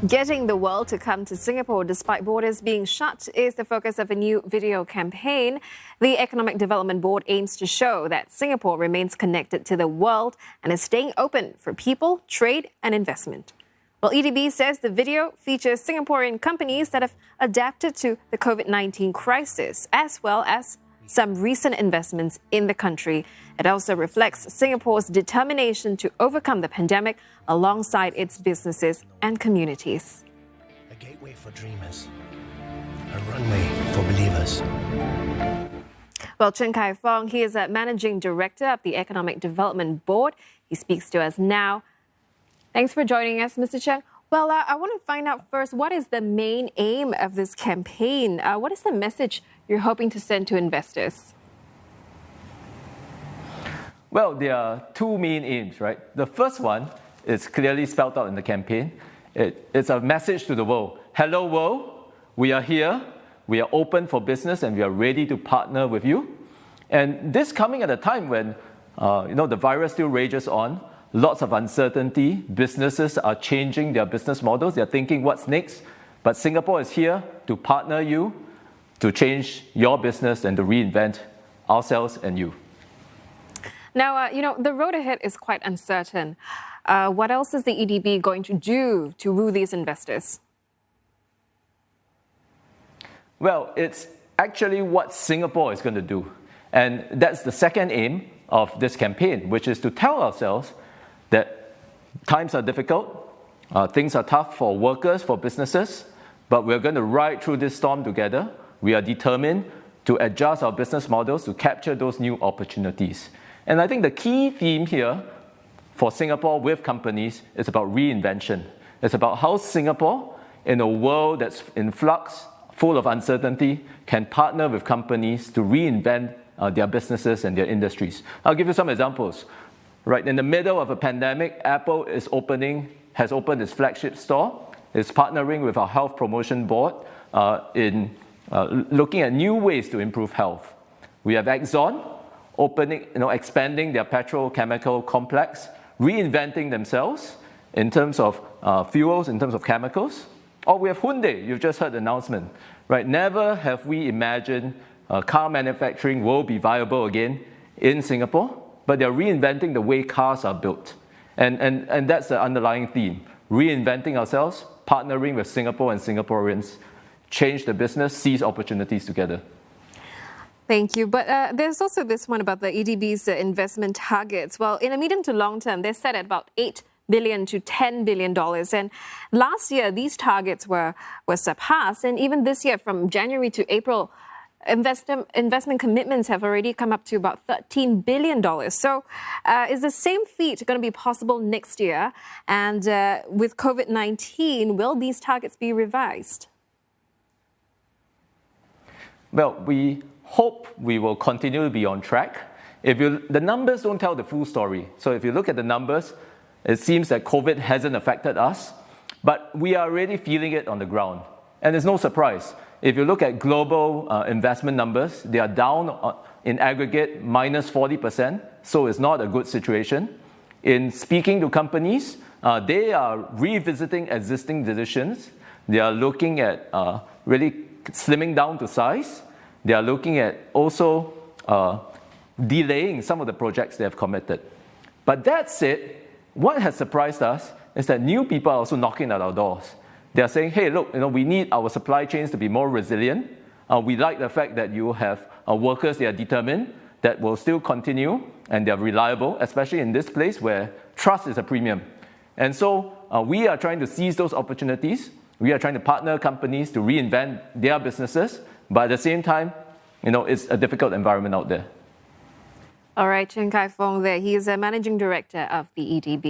Getting the world to come to Singapore despite borders being shut is the focus of a new video campaign. The Economic Development Board aims to show that Singapore remains connected to the world and is staying open for people, trade and investment. Well, EDB says the video features Singaporean companies that have adapted to the COVID-19 crisis, as well as some recent investments in the country. It also reflects Singapore's determination to overcome the pandemic alongside its businesses and communities. A gateway for dreamers, a runway for believers. Well, Chng Kai Fong, he is a Managing Director of the Economic Development Board. He speaks to us now. Thanks for joining us, Mr. Chng. Well, I want to find out first, what is the main aim of this campaign? What is the message you're hoping to send to investors? Well, there are two main aims, right? The first one is clearly spelled out in the campaign. It's a message to the world. Hello, world. We are here. We are open for business and we are ready to partner with you. And this coming at a time when, the virus still rages on. Lots of uncertainty. Businesses are changing their business models. They're thinking, what's next? But Singapore is here to partner you, to change your business and to reinvent ourselves and you. Now, the road ahead is quite uncertain. What else is the EDB going to do to woo these investors? Well, it's actually what Singapore is going to do. And that's the second aim of this campaign, which is to tell ourselves that times are difficult, things are tough for workers, for businesses, but we're going to ride through this storm together. We are determined to adjust our business models to capture those new opportunities. And I think the key theme here for Singapore with companies is about reinvention. It's about how Singapore, in a world that's in flux, full of uncertainty, can partner with companies to reinvent their businesses and their industries. I'll give you some examples. Right in the middle of a pandemic, Apple has opened its flagship store. It's partnering with our health promotion board in looking at new ways to improve health. We have Exxon expanding their petrochemical complex, reinventing themselves in terms of fuels, in terms of chemicals. Or we have Hyundai. You've just heard the announcement. Right? Never have we imagined car manufacturing will be viable again in Singapore. But they're reinventing the way cars are built. And that's the underlying theme. Reinventing ourselves, partnering with Singapore and Singaporeans, change the business, seize opportunities together. Thank you. But there's also this one about the EDB's investment targets. Well, in the medium to long term, they're set at about $8 billion to $10 billion. And last year, these targets were surpassed. And even this year, from January to April, investment commitments have already come up to about $13 billion. So is the same feat going to be possible next year? And with COVID-19, will these targets be revised? Well, we hope we will continue to be on track. The numbers don't tell the full story. So if you look at the numbers, it seems that COVID hasn't affected us, but we are already feeling it on the ground. And there's no surprise. If you look at global investment numbers, they are down in aggregate minus 40%, so it's not a good situation. In speaking to companies, they are revisiting existing decisions. They are looking at really slimming down to size. They are looking at also delaying some of the projects they have committed. But that said, what has surprised us is that new people are also knocking at our doors. They are saying, hey, look, we need our supply chains to be more resilient. We like the fact that you have workers, they are determined, that will still continue, and they are reliable, especially in this place where trust is a premium. And so we are trying to seize those opportunities. We are trying to partner companies to reinvent their businesses, but at the same time, it's a difficult environment out there. All right, Chng Kai Fong there. He is a Managing Director of the EDB.